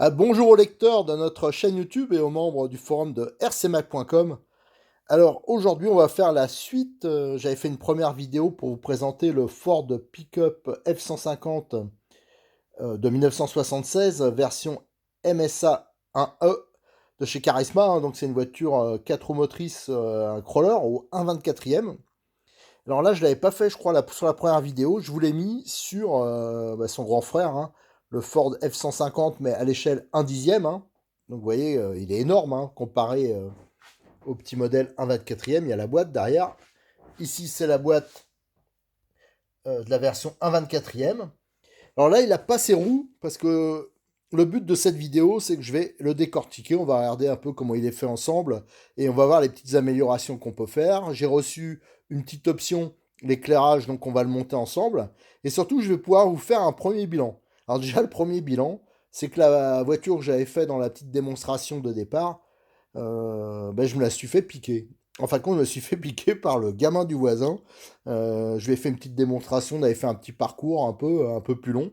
Ah, bonjour aux lecteurs de notre chaîne YouTube et aux membres du forum de rcmac.com. Alors aujourd'hui on va faire la suite. J'avais fait une première vidéo pour vous présenter le Ford Pick-up F-150 de 1976, version MSA 1E de chez Charisma, hein. Donc c'est une voiture 4 roues motrices, un crawler au 1,24e. Alors là je l'avais pas fait, je crois, sur la première vidéo. Je vous l'ai mis sur son grand frère, hein, le Ford F-150, mais à l'échelle 1/10, hein. Donc vous voyez, il est énorme, hein, comparé au petit modèle 1,24e. Il y a la boîte derrière. Ici c'est la boîte de la version 1,24e. Alors là, il n'a pas ses roues, parce que le but de cette vidéo, c'est que je vais le décortiquer. On va regarder un peu comment il est fait ensemble, et on va voir les petites améliorations qu'on peut faire. J'ai reçu une petite option, l'éclairage, donc on va le monter ensemble. Et surtout, je vais pouvoir vous faire un premier bilan. Alors déjà, le premier bilan, c'est que la voiture que j'avais fait dans la petite démonstration de départ, je me la suis fait piquer. En fin de compte, je me suis fait piquer par le gamin du voisin. Je lui ai fait une petite démonstration, on avait fait un petit parcours un peu plus long.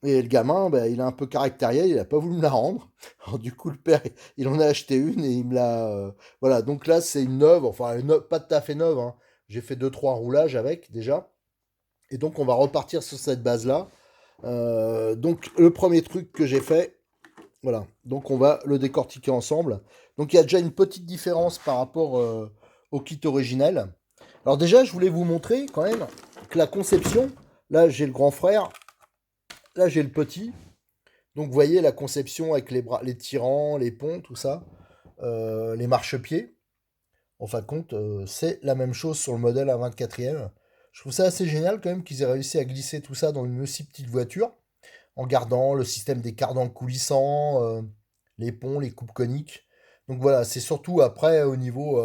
Et le gamin, il est un peu caractériel, il a pas voulu me la rendre. Alors, du coup, le père, il en a acheté une et il me l'a. Voilà, donc là, c'est une neuve, enfin, pas tout à fait neuve, hein. J'ai fait deux trois roulages avec déjà. Et donc, on va repartir sur cette base-là. Donc, le premier truc que j'ai fait, voilà, donc on va le décortiquer ensemble. Donc, il y a déjà une petite différence par rapport au kit originel. Alors, déjà, je voulais vous montrer quand même que la conception, là, j'ai le grand frère, là, j'ai le petit. Donc vous voyez la conception avec les bras, les tirants, les ponts, tout ça, les marchepieds. En fin de compte, c'est la même chose sur le modèle à 24e. Je trouve ça assez génial quand même qu'ils aient réussi à glisser tout ça dans une aussi petite voiture, en gardant le système des cardans coulissants, les ponts, les coupes coniques. Donc voilà, c'est surtout après au niveau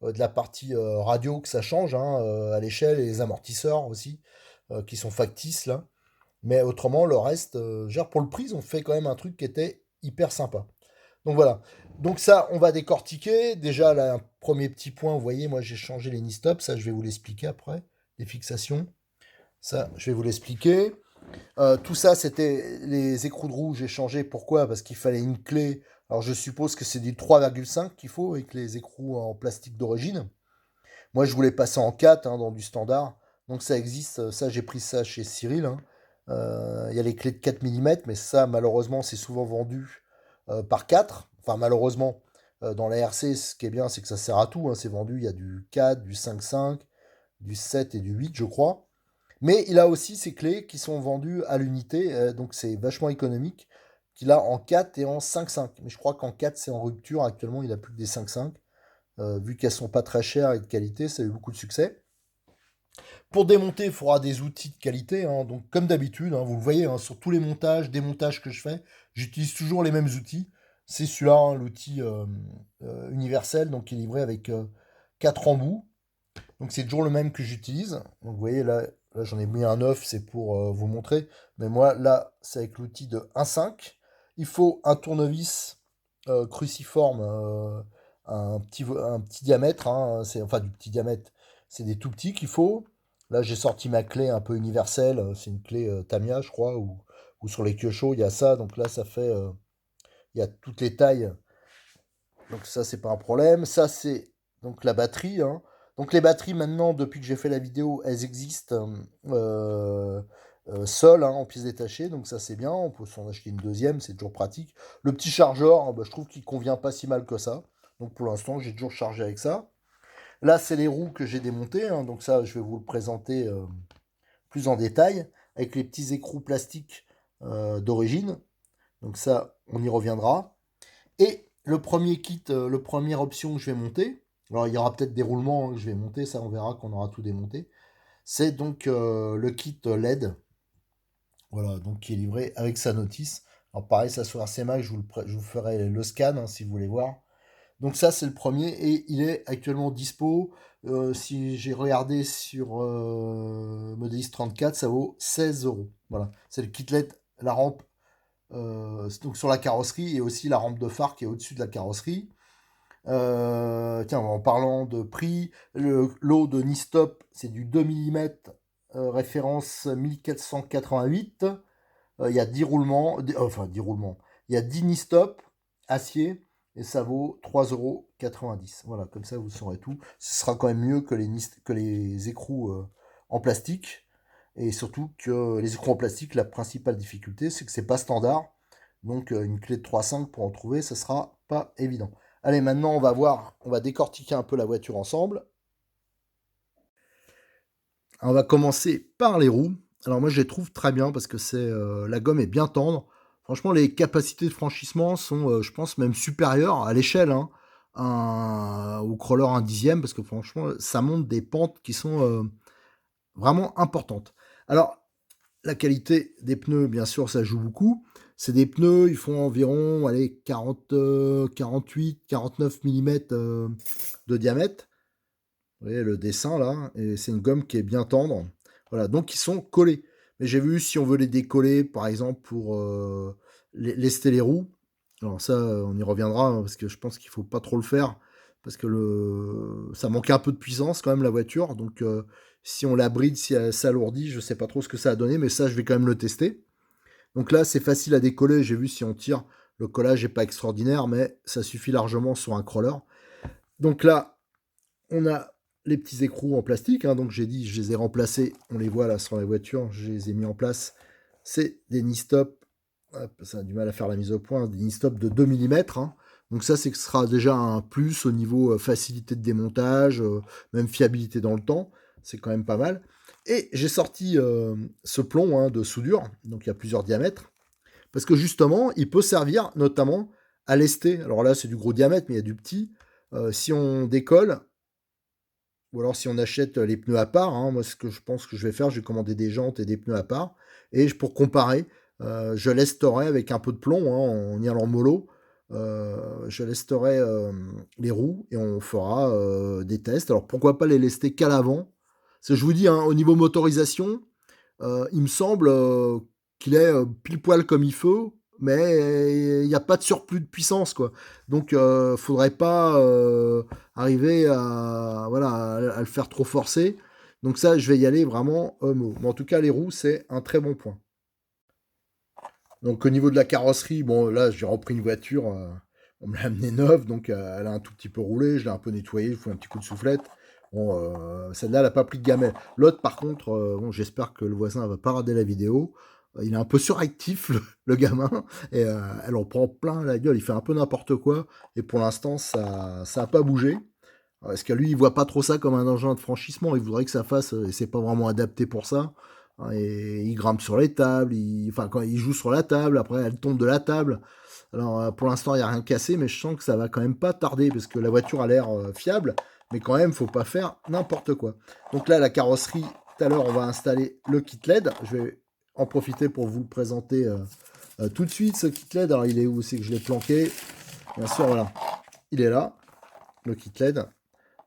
de la partie radio que ça change, hein, à l'échelle, et les amortisseurs aussi, qui sont factices là. Mais autrement, le reste, genre pour le prix, ils ont fait quand même un truc qui était hyper sympa. Donc voilà. Donc ça, on va décortiquer. Déjà, là, un premier petit point, vous voyez, moi j'ai changé les knee-stops, ça je vais vous l'expliquer après. Les fixations, ça je vais vous l'expliquer. Tout ça, c'était les écrous de roue, j'ai changé. Pourquoi? Parce qu'il fallait une clé. Alors je suppose que c'est du 3,5 qu'il faut avec les écrous en plastique d'origine. Moi je voulais passer en 4, hein, dans du standard. Donc ça existe, ça j'ai pris ça chez Cyril, hein. Il y a les clés de 4 mm, mais ça, malheureusement, c'est souvent vendu par 4. Enfin, malheureusement, dans la RC, ce qui est bien, c'est que ça sert à tout, hein. C'est vendu, il y a du 4, du 5,5, du 7 et du 8, je crois. Mais il a aussi ces clés qui sont vendues à l'unité, donc c'est vachement économique, qu'il a en 4 et en 5,5. Mais je crois qu'en 4, c'est en rupture. Actuellement, il a plus que des 5,5. Vu qu'elles sont pas très chères et de qualité, ça a eu beaucoup de succès. Pour démonter, il faudra des outils de qualité, hein. Donc, comme d'habitude, hein, vous le voyez, hein, sur tous les montages, démontages que je fais, j'utilise toujours les mêmes outils. C'est celui-là, hein, l'outil universel, donc qui est livré avec 4 embouts. Donc, c'est toujours le même que j'utilise. Donc, vous voyez, là j'en ai mis un 9, c'est pour vous montrer. Mais moi, là, c'est avec l'outil de 1,5. Il faut un tournevis cruciforme, un petit diamètre, hein, enfin du petit diamètre, c'est des tout petits qu'il faut. Là, j'ai sorti ma clé un peu universelle, c'est une clé Tamiya, je crois, ou sur les Kyosho, il y a ça. Donc là, ça fait, il y a toutes les tailles. Donc ça, c'est pas un problème. Ça, c'est donc la batterie, hein. Donc les batteries, maintenant, depuis que j'ai fait la vidéo, elles existent seules, hein, en pièces détachées. Donc ça, c'est bien. On peut s'en acheter une deuxième, c'est toujours pratique. Le petit chargeur, hein, je trouve qu'il convient pas si mal que ça. Donc pour l'instant, j'ai toujours chargé avec ça. Là, c'est les roues que j'ai démontées, hein. Donc ça, je vais vous le présenter plus en détail, avec les petits écrous plastiques d'origine. Donc ça, on y reviendra. Et le premier kit, le première option que je vais monter, alors il y aura peut-être des roulements, hein, que je vais monter, ça on verra qu'on aura tout démonté. C'est donc le kit LED, voilà, donc qui est livré avec sa notice. Alors pareil, ça sur RCMA, je vous ferai le scan hein, si vous voulez voir. Donc ça, c'est le premier et il est actuellement dispo. Si j'ai regardé sur Modelis 34, ça vaut 16 euros. Voilà, c'est le kitlet, la rampe donc sur la carrosserie et aussi la rampe de phare qui est au-dessus de la carrosserie. Tiens, en parlant de prix, le lot de Nistop, c'est du 2 mm, référence 1488. Il y a 10 roulements, enfin 10 roulements, il y a 10 Nistop acier et ça vaut 3,90 €. Voilà, comme ça vous saurez tout. Ce sera quand même mieux que que les écrous en plastique. Et surtout que les écrous en plastique, la principale difficulté, c'est que c'est pas standard. Donc une clé de 3.5 pour en trouver, ça sera pas évident. Allez, maintenant on va voir, on va décortiquer un peu la voiture ensemble. On va commencer par les roues. Alors moi je les trouve très bien parce que la gomme est bien tendre. Franchement les capacités de franchissement sont je pense même supérieures à l'échelle hein, au crawler 1/10 parce que franchement ça monte des pentes qui sont vraiment importantes. Alors la qualité des pneus bien sûr ça joue beaucoup. C'est des pneus, ils font environ allez, 40, 48, 49 mm de diamètre. Vous voyez le dessin là, et c'est une gomme qui est bien tendre. Voilà, donc ils sont collés. Mais j'ai vu si on veut les décoller, par exemple pour lester les roues. Alors ça, on y reviendra hein, parce que je pense qu'il faut pas trop le faire parce que ça manquait un peu de puissance quand même la voiture. Donc si on la bride, si elle s'alourdit, je sais pas trop ce que ça a donné, mais ça je vais quand même le tester. Donc là c'est facile à décoller. J'ai vu si on tire, le collage est pas extraordinaire, mais ça suffit largement sur un crawler. Donc là on a les petits écrous en plastique, hein, donc j'ai dit, je les ai remplacés, on les voit là sur la voiture, je les ai mis en place. C'est des Nistop, ça a du mal à faire la mise au point, des Nistop de 2 mm. Hein. Donc ça, ce sera déjà un plus au niveau facilité de démontage, même fiabilité dans le temps, c'est quand même pas mal. Et j'ai sorti ce plomb hein, de soudure, donc il y a plusieurs diamètres, parce que justement, il peut servir notamment à lester. Alors là, c'est du gros diamètre, mais il y a du petit. Si on décolle, ou alors si on achète les pneus à part, hein, moi ce que je pense que je vais faire, je vais commander des jantes et des pneus à part. Et pour comparer, je lesterai avec un peu de plomb, hein, en y allant mollo. Je lesterai les roues et on fera des tests. Alors pourquoi pas les lester qu'à l'avant. Parce que je vous dis, hein, au niveau motorisation, il me semble qu'il est pile poil comme il faut, mais il n'y a pas de surplus de puissance, quoi. Donc, faudrait pas arriver à, voilà, à le faire trop forcer. Donc ça, je vais y aller vraiment mollo. Mais en tout cas, les roues, c'est un très bon point. Donc au niveau de la carrosserie, bon là j'ai repris une voiture, on me l'a amenée neuve, donc elle a un tout petit peu roulé, je l'ai un peu nettoyée, je fais un petit coup de soufflette. Bon, celle-là, elle a pas pris de gamelle. L'autre, par contre, bon, j'espère que le voisin va pas rater la vidéo. Il est un peu suractif, le gamin, et elle en prend plein la gueule. Il fait un peu n'importe quoi, et pour l'instant, ça a pas bougé. Parce que lui, il voit pas trop ça comme un engin de franchissement. Il voudrait que ça fasse, et c'est pas vraiment adapté pour ça. Hein, et il grimpe sur les tables, enfin quand il joue sur la table, après elle tombe de la table. Alors pour l'instant, il n'y a rien cassé, mais je sens que ça va quand même pas tarder parce que la voiture a l'air fiable, mais quand même, faut pas faire n'importe quoi. Donc là, la carrosserie, tout à l'heure, on va installer le kit LED. Je vais en profiter pour vous le présenter tout de suite, ce kit LED. Alors il est où? C'est que je l'ai planqué. Bien sûr, voilà, il est là, le kit LED.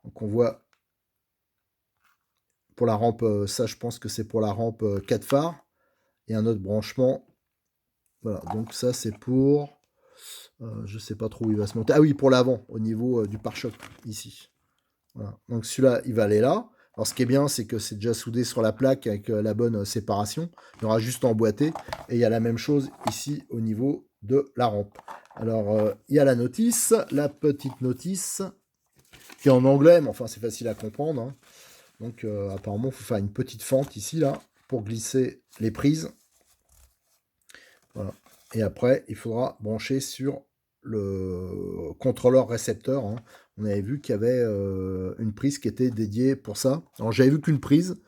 Donc on voit pour la rampe, ça je pense que c'est pour la rampe 4 phares. Et un autre branchement. Voilà, donc ça c'est pour... je sais pas trop où il va se monter. Ah oui, pour l'avant, au niveau du pare-choc, ici. Voilà. Donc celui-là, il va aller là. Alors ce qui est bien, c'est que c'est déjà soudé sur la plaque avec la bonne séparation. Il y aura juste emboîté. Et il y a la même chose ici au niveau de la rampe. Alors, il y a la notice, la petite notice, qui est en anglais, mais enfin c'est facile à comprendre. Hein. Donc apparemment, il faut faire une petite fente ici, là, pour glisser les prises. Voilà. Et après, il faudra brancher sur le contrôleur récepteur. Hein. On avait vu qu'il y avait une prise qui était dédiée pour ça. Alors j'avais vu qu'une prise,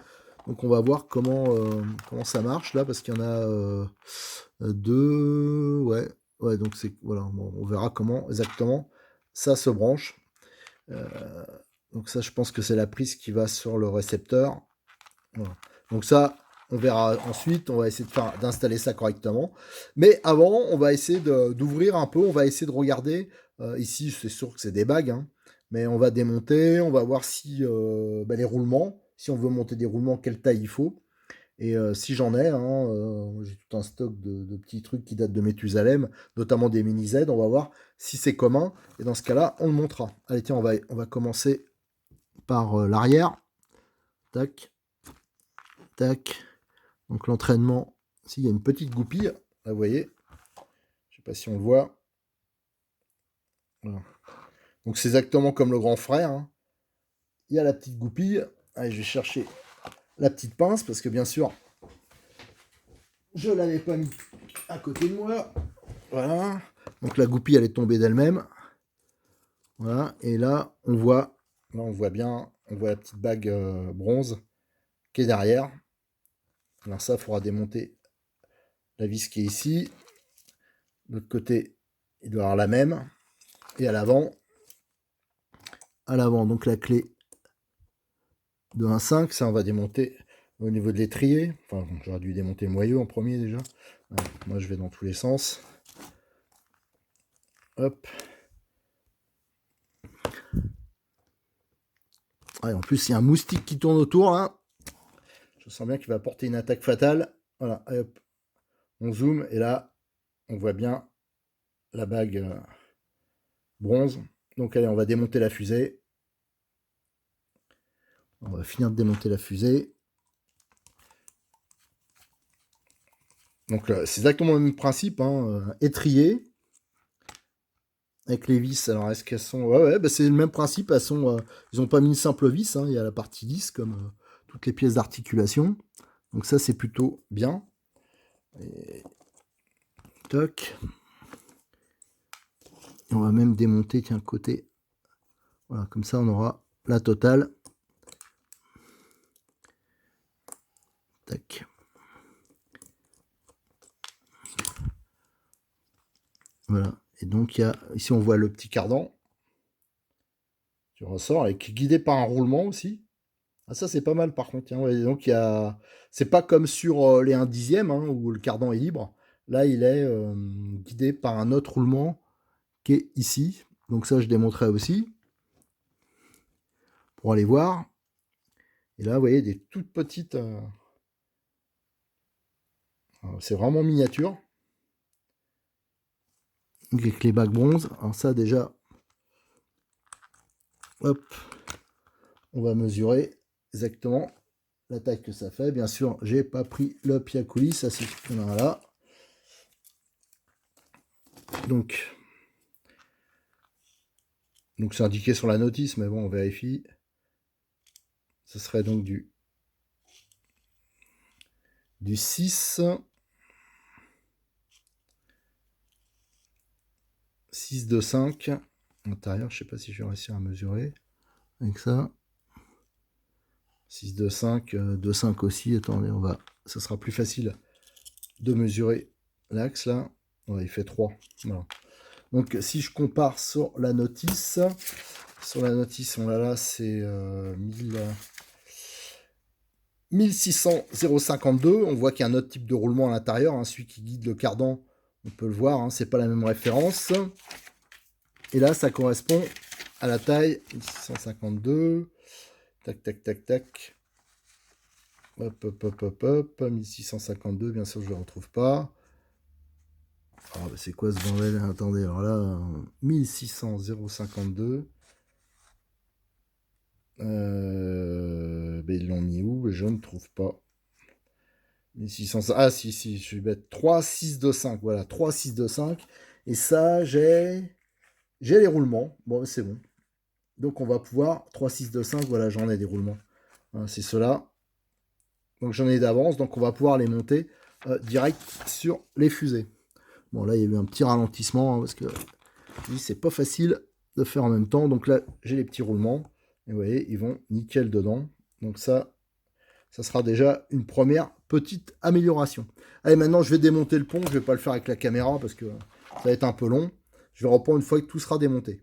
donc on va voir comment ça marche là, parce qu'il y en a deux. Ouais, ouais, donc c'est voilà, bon, on verra comment exactement ça se branche. Euh, donc ça, je pense que c'est la prise qui va sur le récepteur. Voilà. Donc ça, On verra ensuite, on va essayer d'installer ça correctement. Mais avant, on va essayer d'ouvrir un peu, on va essayer de regarder. Ici, c'est sûr que c'est des bagues, hein, mais on va démonter, on va voir si les roulements, si on veut monter des roulements, quelle taille il faut. Et si j'en ai, hein, j'ai tout un stock de petits trucs qui datent de Méthusalem, notamment des mini Z. On va voir si c'est commun. Et dans ce cas-là, on le montera. Allez, tiens, on va commencer par l'arrière. Tac, tac. Donc l'entraînement, s'il y a une petite goupille, là vous voyez, je sais pas si on le voit. Voilà. Donc c'est exactement comme le grand frère, hein. Il y a la petite goupille. Allez, je vais chercher la petite pince parce que bien sûr, je ne l'avais pas mis à côté de moi. Voilà. Donc la goupille, elle est tombée d'elle-même. Voilà. Et là, on voit bien, on voit la petite bague bronze qui est derrière. Alors ça, il faudra démonter la vis qui est ici. De l'autre côté, il doit avoir la même. Et à l'avant, donc la clé de 1.5, ça on va démonter au niveau de l'étrier. Enfin, j'aurais dû démonter le moyeu en premier déjà. Alors, moi, je vais dans tous les sens. Hop. Ouais, en plus, il y a un moustique qui tourne autour là. Je sens bien qu'il va porter une attaque fatale. Voilà, hop. On zoome et là, on voit bien la bague bronze. Donc allez, on va démonter la fusée. On va finir de démonter la fusée. Donc c'est exactement le même principe, hein, étrier. Avec les vis, alors est-ce qu'elles sont... Ouais, bah, c'est le même principe, elles sont... ils n'ont pas mis une simple vis, hein, il y a la partie lisse comme toutes les pièces d'articulation. Donc ça, c'est plutôt bien. Et... Toc. Et on va même démonter, tiens, le côté. Voilà, comme ça, on aura la totale. Tac. Voilà. Et donc, ici, on voit le petit cardan. Tu ressors, et qui est guidé par un roulement aussi. Ah, ça, c'est pas mal, par contre. Tiens, ouais, donc, c'est pas comme sur les 1/10, hein, où le cardan est libre. Là, il est guidé par un autre roulement qui est ici. Donc ça, je démontrerai aussi. Pour aller voir. Et là, vous voyez, des toutes petites... c'est vraiment miniature. Avec les bagues bronze. Alors ça, déjà... Hop. On va mesurer exactement la taille que ça fait. Bien sûr, j'ai pas pris le pied-à-coulis. Ça, c'est là. Donc c'est indiqué sur la notice, mais bon, on vérifie. Ce serait donc du 6 de 5 intérieur. Je sais pas si je vais réussir à mesurer avec ça. 6 de 5, 2 5 aussi. Attendez, ça sera plus facile de mesurer l'axe là. Ouais, il fait 3. Voilà. Donc si je compare sur la notice, on a là, c'est 1600 052. On voit qu'il y a un autre type de roulement à l'intérieur, hein, celui qui guide le cardan, on peut le voir, hein, c'est pas la même référence. Et là, ça correspond à la taille 1652. Tac, tac, tac, tac. Hop, hop, hop, hop, hop. 1652, bien sûr, je ne le retrouve pas. Ah, bah c'est quoi ce bordel? Attendez, alors là, 1600 052. Ben ils l'ont mis où? Je ne trouve pas. 1600... Ah, si, je suis bête. 3, 6, 2, 5. Voilà, 3, 6, 2, 5. Et ça, j'ai les roulements. Bon, c'est bon. Donc, on va pouvoir... 3, 6, 2, 5. Voilà, j'en ai des roulements. Hein, c'est cela. Donc, j'en ai d'avance. Donc, on va pouvoir les monter direct sur les fusées. Bon, là, il y a eu un petit ralentissement. Hein, parce que c'est pas facile de faire en même temps. Donc là, j'ai les petits roulements. Et vous voyez, ils vont nickel dedans. Donc ça sera déjà une première petite amélioration. Allez, maintenant, je vais démonter le pont. Je ne vais pas le faire avec la caméra parce que ça va être un peu long. Je vais reprendre une fois que tout sera démonté.